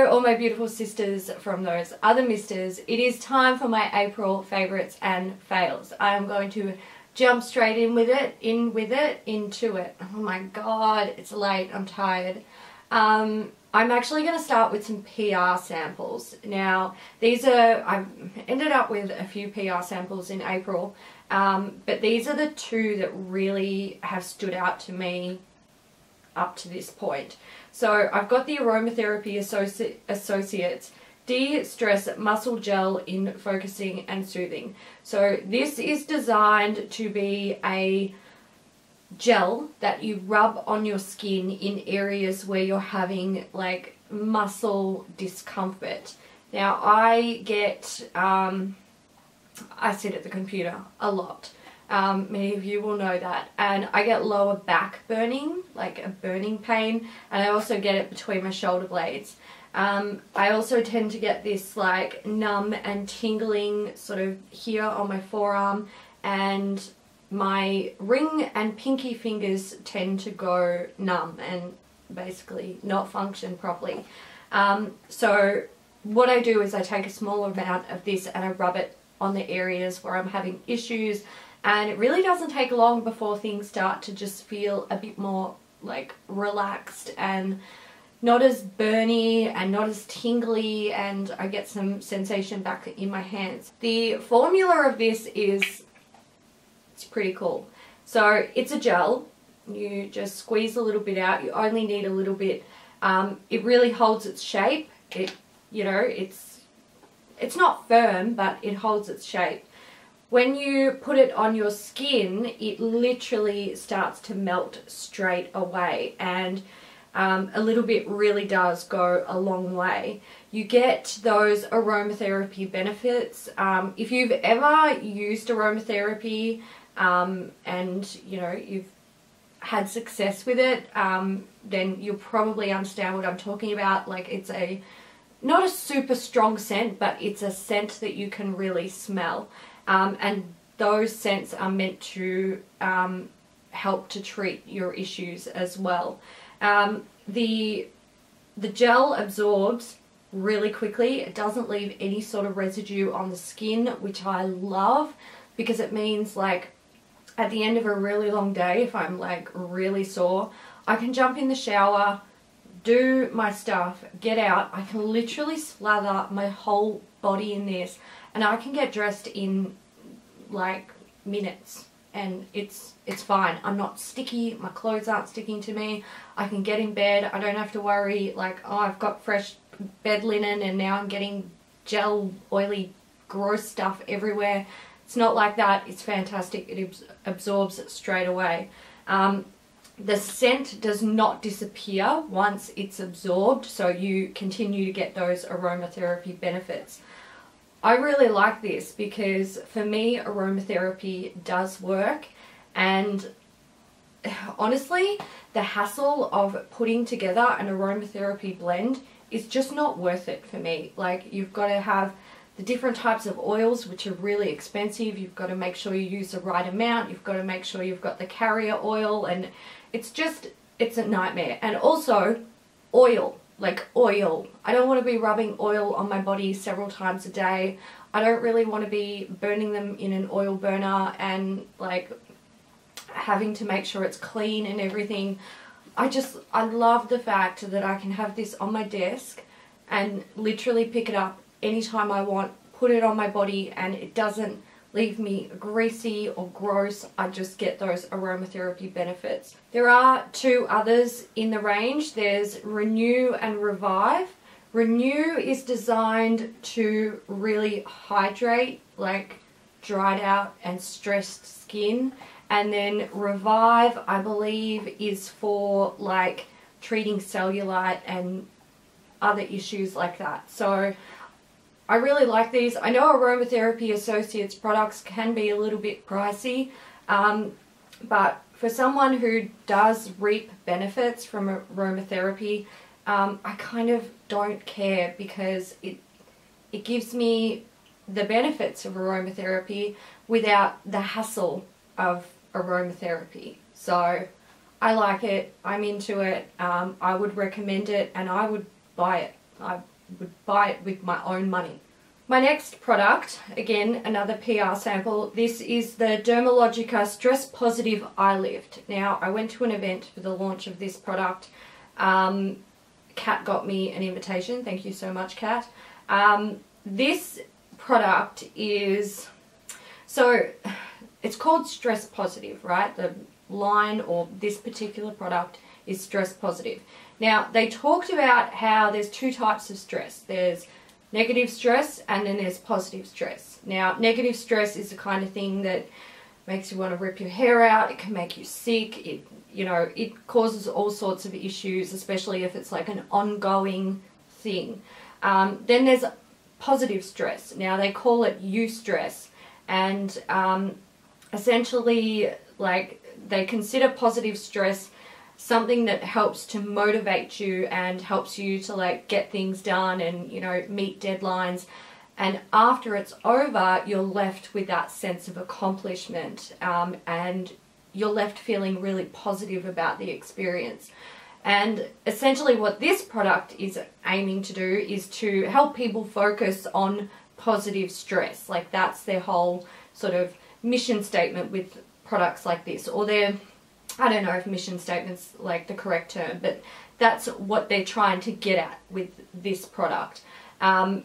all my beautiful sisters from those other misters. It is time for my April favourites and fails. I am going to jump straight into it. Oh my god, it's late, I'm tired. I'm actually going to start with some PR samples. Now, I've ended up with a few PR samples in April, but these are the two that really have stood out to me up to this point. So I've got the Aromatherapy Associates De-Stress Muscle Gel in Focusing and Soothing. So this is designed to be a gel that you rub on your skin in areas where you're having like muscle discomfort. Now I get, I sit at the computer a lot. Many of you will know that, and I get lower back burning, like a burning pain, and I also get it between my shoulder blades. I also tend to get this like numb and tingling sort of here on my forearm, and my ring and pinky fingers tend to go numb and basically not function properly. So what I do is I take a small amount of this and I rub it on the areas where I'm having issues, and it really doesn't take long before things start to just feel a bit more like relaxed and not as burny and not as tingly, and I get some sensation back in my hands. The formula of this is, it's pretty cool. So it's a gel. You just squeeze a little bit out. You only need a little bit. It really holds its shape. It's not firm, but it holds its shape. When you put it on your skin, it literally starts to melt straight away, and a little bit really does go a long way. You get those aromatherapy benefits. If you've ever used aromatherapy and you've had success with it, then you'll probably understand what I'm talking about. Like, it's not a super strong scent, but it's a scent that you can really smell. And those scents are meant to help to treat your issues as well. The gel absorbs really quickly. It doesn't leave any sort of residue on the skin, which I love, because it means like at the end of a really long day, if I'm like really sore, I can jump in the shower, do my stuff, get out. I can literally slather my whole body in this, and I can get dressed in like minutes, and it's fine. I'm not sticky, my clothes aren't sticking to me. I can get in bed. I don't have to worry like, oh, I've got fresh bed linen and now I'm getting gel, oily, gross stuff everywhere. It's not like that. It's fantastic. It absorbs it straight away. The scent does not disappear once it's absorbed, so you continue to get those aromatherapy benefits. I really like this because for me, aromatherapy does work, and honestly, the hassle of putting together an aromatherapy blend is just not worth it for me. Like, you've got to have the different types of oils, which are really expensive. You've got to make sure you use the right amount. You've got to make sure you've got the carrier oil, and it's a nightmare. And also, oil. Like oil. I don't want to be rubbing oil on my body several times a day. I don't really want to be burning them in an oil burner and like having to make sure it's clean and everything. I love the fact that I can have this on my desk and literally pick it up anytime I want, put it on my body, and it doesn't leave me greasy or gross. I just get those aromatherapy benefits. There are two others in the range. There's Renew and Revive. Renew is designed to really hydrate like dried out and stressed skin, and then Revive, I believe, is for like treating cellulite and other issues like that. So I really like these. I know Aromatherapy Associates products can be a little bit pricey, but for someone who does reap benefits from aromatherapy, I kind of don't care, because it gives me the benefits of aromatherapy without the hassle of aromatherapy. So I like it. I'm into it. I would recommend it, and I would buy it. would buy it with my own money. My next product, again, another PR sample. This is the Dermalogica Stress Positive Eye Lift. Now, I went to an event for the launch of this product. Kat got me an invitation. Thank you so much, Kat. This product is, so it's called Stress Positive, right? The line or this particular product is Stress Positive. Now, they talked about how there's two types of stress. There's negative stress and then there's positive stress. Now, negative stress is the kind of thing that makes you want to rip your hair out. It can make you sick. It causes all sorts of issues, especially if it's like an ongoing thing. Then there's positive stress. Now, they call it eustress, and essentially, like, they consider positive stress something that helps to motivate you and helps you to like get things done and, you know, meet deadlines. And after it's over, you're left with that sense of accomplishment, and you're left feeling really positive about the experience. And essentially what this product is aiming to do is to help people focus on positive stress. Like, that's their whole sort of mission statement with products like this, or their, I don't know if mission statement's like the correct term, but that's what they're trying to get at with this product.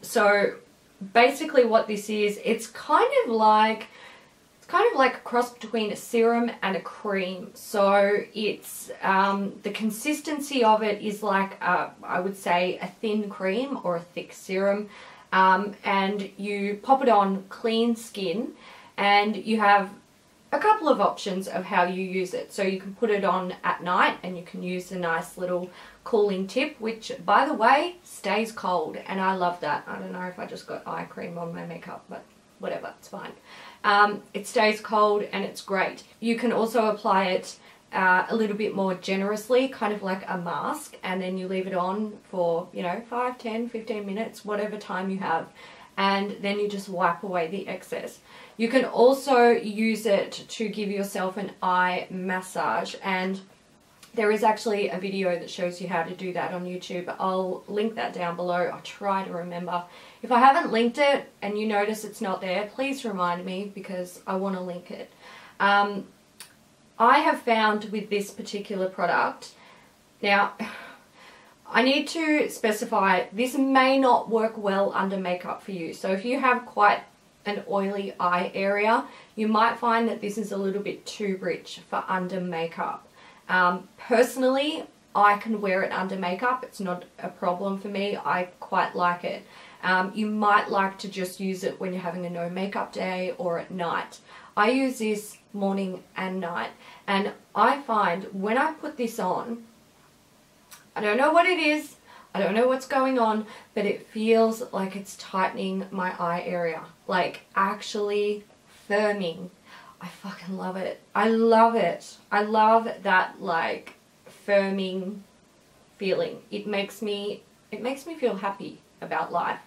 So basically what this is, it's kind of like a cross between a serum and a cream. So it's the consistency of it is like I would say a thin cream or a thick serum, and you pop it on clean skin, and you have a couple of options of how you use it. So you can put it on at night and you can use a nice little cooling tip, which by the way stays cold, and I love that. I don't know if I just got eye cream on my makeup, but whatever, it's fine. It stays cold and it's great. You can also apply it a little bit more generously, kind of like a mask, and then you leave it on for, you know, 5, 10, 15 minutes, whatever time you have, and then you just wipe away the excess. You can also use it to give yourself an eye massage, and there is actually a video that shows you how to do that on YouTube. I'll link that down below. I'll try to remember. If I haven't linked it and you notice it's not there, please remind me because I want to link it. I have found with this particular product, now I need to specify this may not work well under makeup for you. So if you have quite an oily eye area, you might find that this is a little bit too rich for under makeup. Personally, I can wear it under makeup. It's not a problem for me. I quite like it. You might like to just use it when you're having a no makeup day or at night. I use this morning and night, and I find when I put this on, I don't know what it is, I don't know what's going on, but it feels like it's tightening my eye area, like actually firming. I fucking love it. I love it. I love that like firming feeling. It makes me feel happy about life.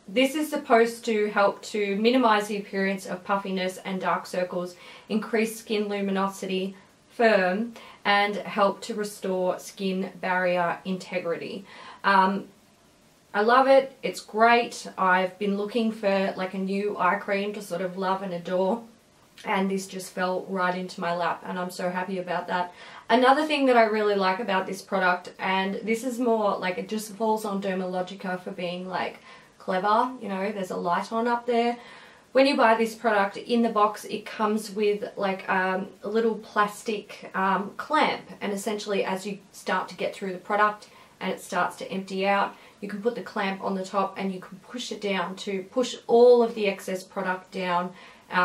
This is supposed to help to minimize the appearance of puffiness and dark circles, increase skin luminosity, firm, and help to restore skin barrier integrity. I love it. It's great. I've been looking for like a new eye cream to sort of love and adore, and this just fell right into my lap, and I'm so happy about that. Another thing that I really like about this product, and this is more like it just falls on Dermalogica for being like clever, you know, there's a light on up there. When you buy this product, in the box it comes with like a little plastic clamp, and essentially as you start to get through the product and it starts to empty out, you can put the clamp on the top and you can push it down to push all of the excess product down,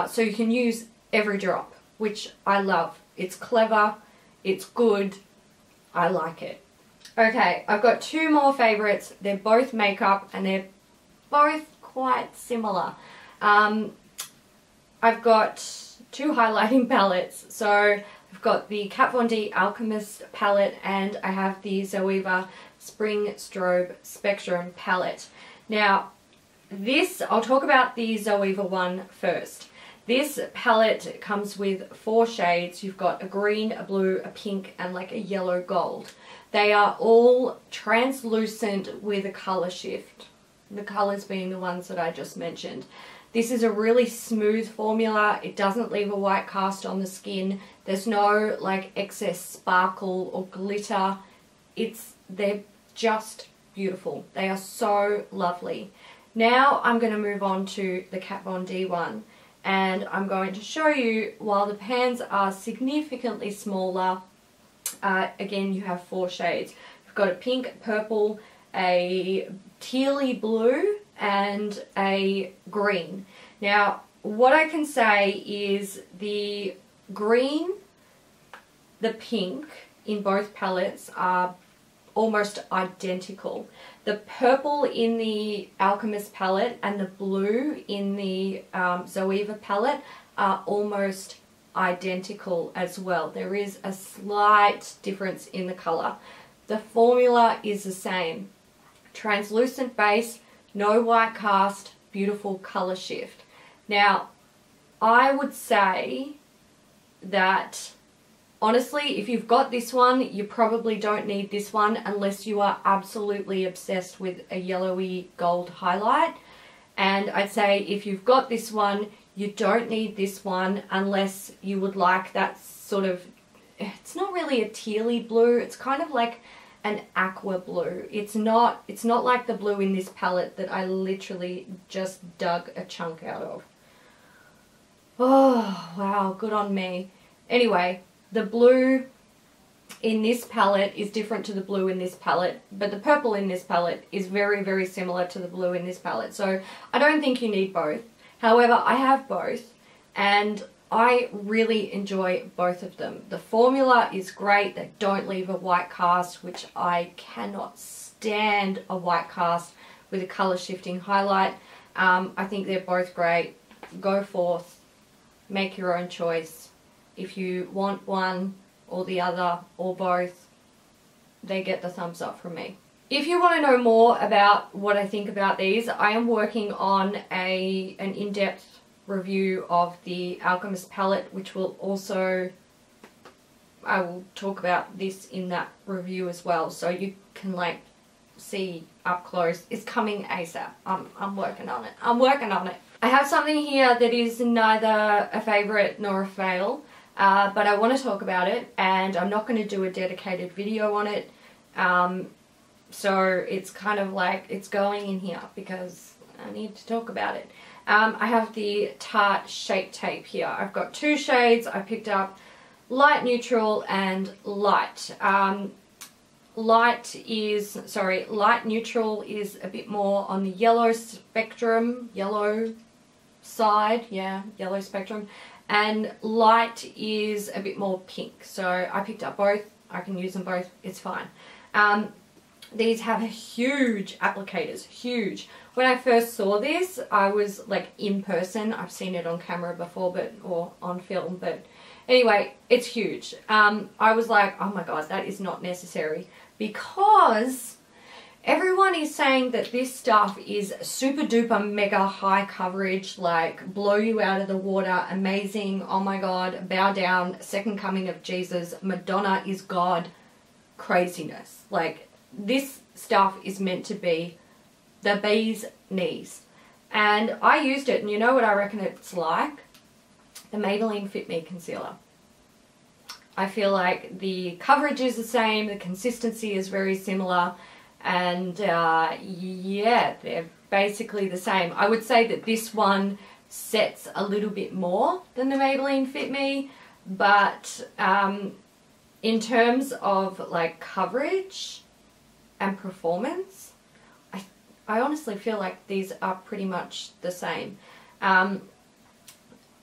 so you can use every drop, which I love. It's clever, it's good, I like it. Okay, I've got two more favourites. They're both makeup and they're both quite similar. I've got two highlighting palettes. So I've got the Kat Von D Alchemist Palette, and I have the Zoeva Spring Strobe Spectrum Palette. Now this, I'll talk about the Zoeva one first. This palette comes with 4 shades. You've got a green, a blue, a pink, and like a yellow gold. They are all translucent with a color shift. The colors being the ones that I just mentioned. This is a really smooth formula. It doesn't leave a white cast on the skin. There's no like excess sparkle or glitter. They're just beautiful. They are so lovely. Now I'm going to move on to the Kat Von D one, and I'm going to show you, while the pans are significantly smaller, again you have 4 shades. You've got a pink, purple, a tealy blue, and a green. Now what I can say is the green, the pink in both palettes are almost identical. The purple in the Alchemist palette and the blue in the Zoeva palette are almost identical as well. There is a slight difference in the colour. The formula is the same. Translucent base, no white cast, beautiful colour shift. Now, I would say that honestly, if you've got this one, you probably don't need this one unless you are absolutely obsessed with a yellowy gold highlight. And I'd say if you've got this one, you don't need this one unless you would like that sort of, it's not really a tealy blue, it's kind of like an aqua blue. It's not like the blue in this palette that I literally just dug a chunk out of. Oh, wow, good on me. Anyway, the blue in this palette is different to the blue in this palette, but the purple in this palette is very, very similar to the blue in this palette. So I don't think you need both. However, I have both, and I really enjoy both of them. The formula is great. They don't leave a white cast, which I cannot stand a white cast with a color shifting highlight. I think they're both great. Go forth, make your own choice. If you want one or the other or both, they get the thumbs up from me. If you want to know more about what I think about these, I am working on an in-depth review of the Alchemist palette, which will also, I will talk about this in that review as well, so you can like see up close. It's coming ASAP. I'm working on it. I'm working on it. I have something here that is neither a favorite nor a fail. But I want to talk about it, and I'm not going to do a dedicated video on it, so it's kind of like it's going in here because I need to talk about it. I have the Tarte Shape Tape here. I've got 2 shades. I picked up light, neutral, and light. Light neutral is a bit more on the yellow spectrum, yellow side, yeah, yellow spectrum. And light is a bit more pink. So I picked up both. I can use them both. It's fine. These have huge applicators. Huge. When I first saw this, I was like in person. I've seen it on camera before, or on film. But anyway, it's huge. I was like, oh my god, that is not necessary. Because everyone is saying that this stuff is super duper mega high coverage, like blow you out of the water, amazing, oh my god, bow down, second coming of Jesus, Madonna is God, craziness. Like, this stuff is meant to be the bee's knees. And I used it, and you know what I reckon it's like? The Maybelline Fit Me concealer. I feel like the coverage is the same, the consistency is very similar, and yeah, they're basically the same. I would say that this one sets a little bit more than the Maybelline Fit Me, but in terms of like coverage and performance, I honestly feel like these are pretty much the same.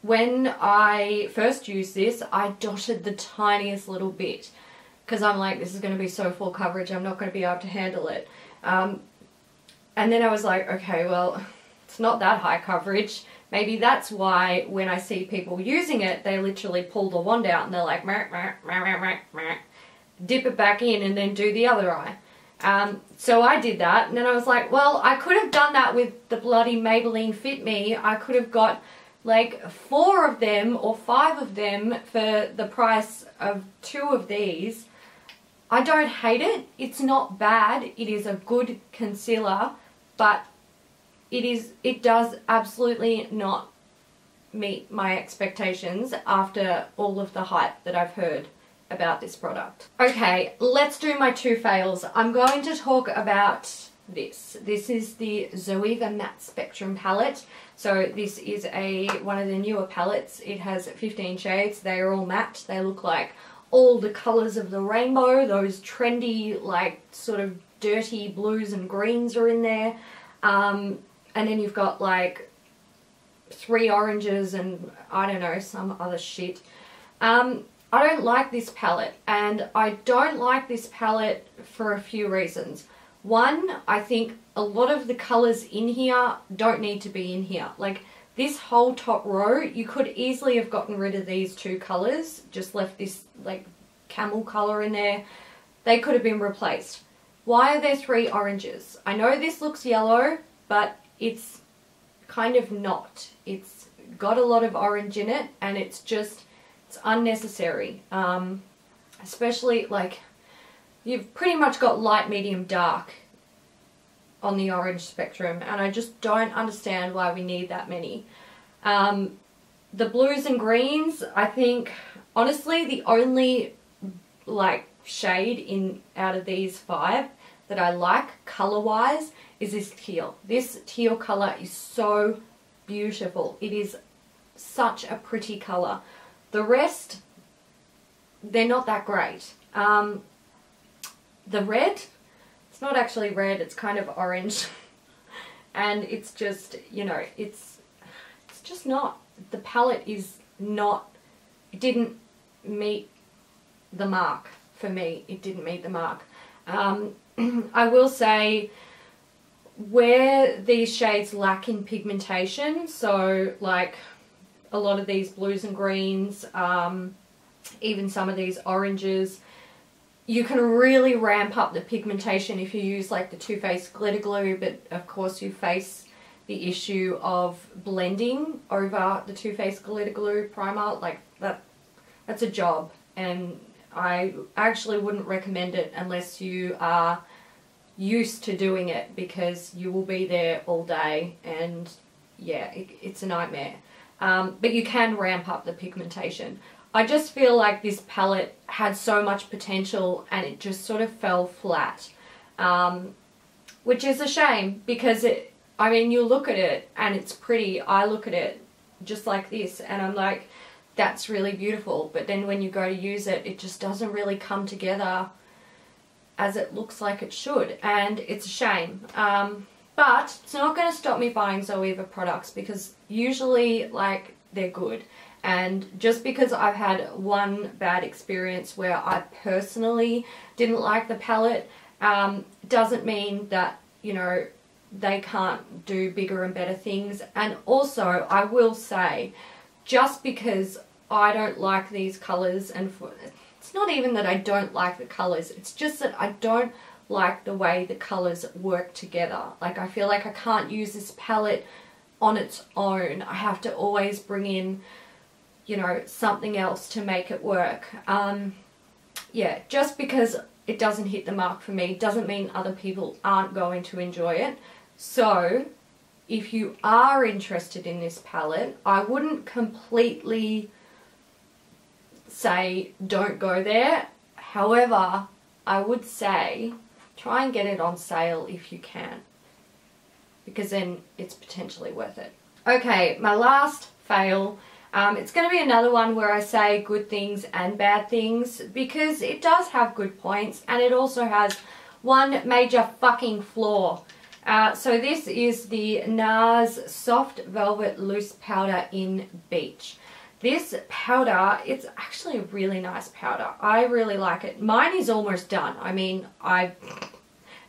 When I first used this, I dotted the tiniest little bit, because I'm like, this is going to be so full coverage, I'm not going to be able to handle it. And then I was like, okay, well, it's not that high coverage. Maybe that's why when I see people using it, they literally pull the wand out and they're like, meh, meh, meh, meh, meh, meh, dip it back in and then do the other eye. So I did that, and then I was like, well, I could have done that with the bloody Maybelline Fit Me. I could have got like 4 of them or 5 of them for the price of 2 of these. I don't hate it. It's not bad. It is a good concealer, but it does absolutely not meet my expectations after all of the hype that I've heard about this product. Okay, let's do my two fails. I'm going to talk about this. This is the Zoeva Matte Spectrum palette. So this is one of the newer palettes. It has 15 shades. They are all matte. They look like all the colors of the rainbow. Those trendy, like, sort of dirty blues and greens are in there. And then you've got like 3 oranges and I don't know, some other shit. I don't like this palette, and I don't like this palette for a few reasons. One, I think a lot of the colors in here don't need to be in here. Like, this whole top row, you could easily have gotten rid of these 2 colors, just left this like camel color in there. They could have been replaced. Why are there 3 oranges? I know this looks yellow, but it's kind of not. It's got a lot of orange in it, and it's unnecessary. Especially, like, you've pretty much got light, medium, dark on the orange spectrum, and I just don't understand why we need that many. The blues and greens, I think, honestly, the only, like, shade out of these 5 that I like color-wise is this teal. This teal color is so beautiful. It is such a pretty color. The rest, they're not that great. The red, it's not actually red, it's kind of orange. And it's just, you know, it's just not, the palette is not, it didn't meet the mark for me. It didn't meet the mark. I will say, where these shades lack in pigmentation, so like a lot of these blues and greens, even some of these oranges, you can really ramp up the pigmentation if you use like the Too Faced glitter glue, but of course you face the issue of blending over the Too Faced glitter glue primer. Like, that's a job, and I actually wouldn't recommend it unless you are used to doing it, because you will be there all day, and yeah, it's a nightmare. But you can ramp up the pigmentation. I just feel like this palette had so much potential and it just sort of fell flat, which is a shame, because I mean, you look at it and it's pretty. I look at it just like this and I'm like, that's really beautiful, but then when you go to use it, it just doesn't really come together as it looks like it should, and it's a shame. But it's not going to stop me buying Zoeva products, because usually, like, they're good. And just because I've had one bad experience where I personally didn't like the palette, doesn't mean that, you know, they can't do bigger and better things. And also, I will say, just because I don't like these colours, and it's not even that I don't like the colours, it's just that I don't like the way the colours work together. Like, I feel like I can't use this palette on its own. I have to always bring in, you know, something else to make it work. Yeah, just because it doesn't hit the mark for me doesn't mean other people aren't going to enjoy it. So, if you are interested in this palette, I wouldn't completely say don't go there. However, I would say try and get it on sale if you can, because then it's potentially worth it. Okay, my last fail. It's going to be another one where I say good things and bad things, because it does have good points and it also has one major fucking flaw. So this is the Nars Soft Velvet Loose Powder in Beach. This powder, it's actually a really nice powder. I really like it. Mine is almost done. I mean,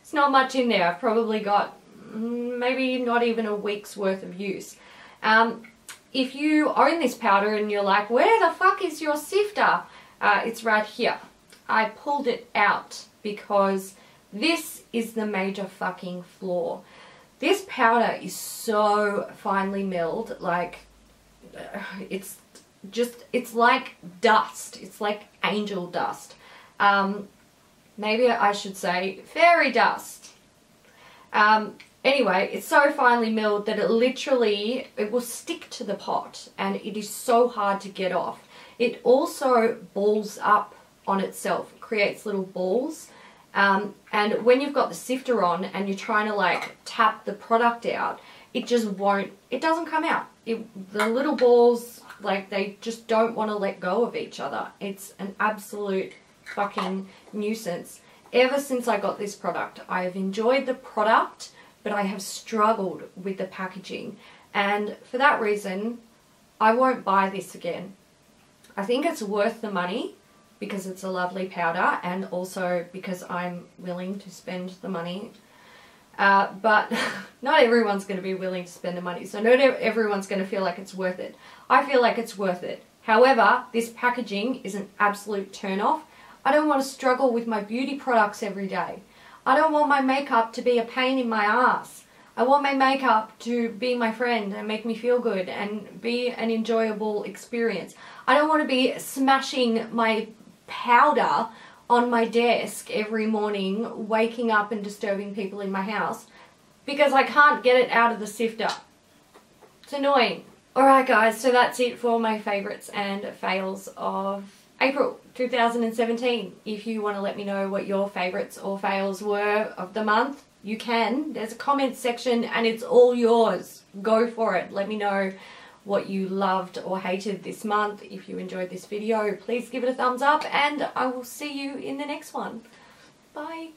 it's not much in there. I've probably got maybe not even a week's worth of use. If you own this powder and you're like, where the fuck is your sifter? It's right here. I pulled it out because this is the major fucking flaw. This powder is so finely milled, like, it's like dust. It's like angel dust. maybe I should say fairy dust. Anyway, it's so finely milled that it will stick to the pot, and it is so hard to get off. It also balls up on itself, creates little balls. And when you've got the sifter on and you're trying to like tap the product out, it doesn't come out. The little balls, like, they just don't want to let go of each other. It's an absolute fucking nuisance. Ever since I got this product, I have enjoyed the product, but I have struggled with the packaging. And for that reason, I won't buy this again. I think it's worth the money because it's a lovely powder, and also because I'm willing to spend the money. But not everyone's going to be willing to spend the money, so not everyone's going to feel like it's worth it. I feel like it's worth it. However, this packaging is an absolute turn off. I don't want to struggle with my beauty products every day. I don't want my makeup to be a pain in my ass. I want my makeup to be my friend and make me feel good and be an enjoyable experience. I don't want to be smashing my powder on my desk every morning, waking up and disturbing people in my house because I can't get it out of the sifter. It's annoying. Alright guys, so that's it for my favourites and fails of April 2017. If you want to let me know what your favourites or fails were of the month, you can. There's a comment section and it's all yours. Go for it. Let me know what you loved or hated this month. If you enjoyed this video, please give it a thumbs up, and I will see you in the next one. Bye.